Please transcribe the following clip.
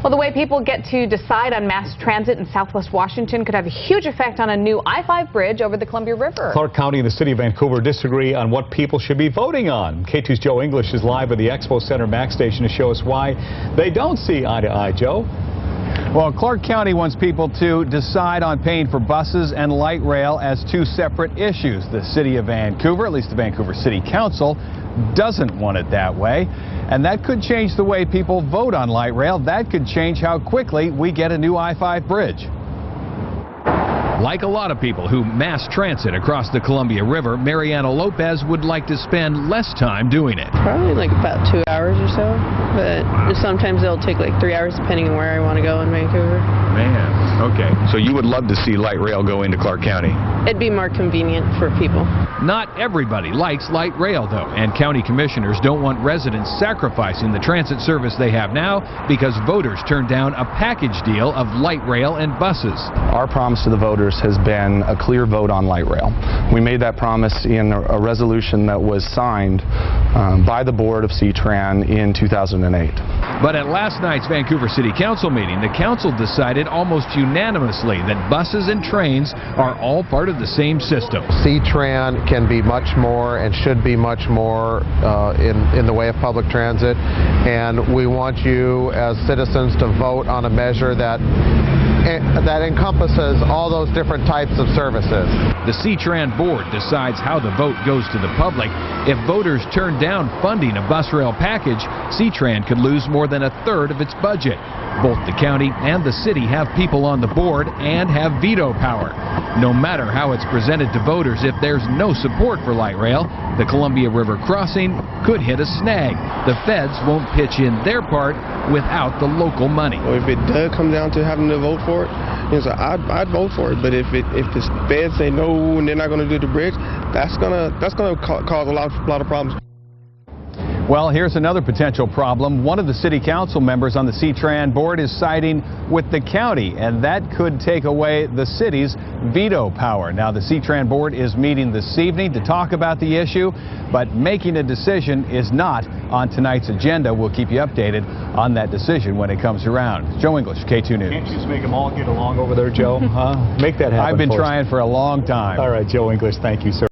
Well, the way people get to decide on mass transit in Southwest Washington could have a huge effect on a new I-5 bridge over the Columbia River. Clark County and the city of Vancouver disagree on what people should be voting on. K2's Joe English is live at the Expo Center Max Station to show us why they don't see eye to eye. Joe? Well, Clark County wants people to decide on paying for buses and light rail as two separate issues. The city of Vancouver, at least the Vancouver City Council, doesn't want it that way. And that could change the way people vote on light rail. That could change how quickly we get a new I-5 bridge. Like a lot of people who mass transit across the Columbia River, Mariana Lopez would like to spend less time doing it. Probably like about 2 hours or so, but sometimes it'll take like 3 hours depending on where I want to go in Vancouver. Man, okay. So you would love to see light rail go into Clark County? It'd be more convenient for people. Not everybody likes light rail, though, and county commissioners don't want residents sacrificing the transit service they have now because voters turned down a package deal of light rail and buses. Our promise to the voters has been a clear vote on light rail. We made that promise in a resolution that was signed by the board of C-Tran in 2008. But at last night's Vancouver City Council meeting, the council decided almost unanimously that buses and trains are all part of the same system. C-Tran can be much more and should be much more in the way of public transit, and we want you as citizens to vote on a measure that encompasses all those different types of services. The C-Tran board decides how the vote goes to the public. If voters turn down funding a bus rail package, C-Tran could lose more than a third of its budget. Both the county and the city have people on the board and have veto power. No matter how it's presented to voters, if there's no support for light rail, the Columbia River crossing could hit a snag. The feds won't pitch in their part without the local money. Well, if it does come down to having to vote for it, so I'd vote for it. But if the feds say no and they're not going to do the bridge, that's gonna cause a lot of problems. Well, here's another potential problem. One of the city council members on the C-Tran board is siding with the county, and that could take away the city's veto power. Now, the C-Tran board is meeting this evening to talk about the issue, but making a decision is not on tonight's agenda. We'll keep you updated on that decision when it comes around. Joe English, K2 News. Can't you just make them all get along over there, Joe? Huh? Make that happen. I've been trying for a long time. All right, Joe English, thank you, sir.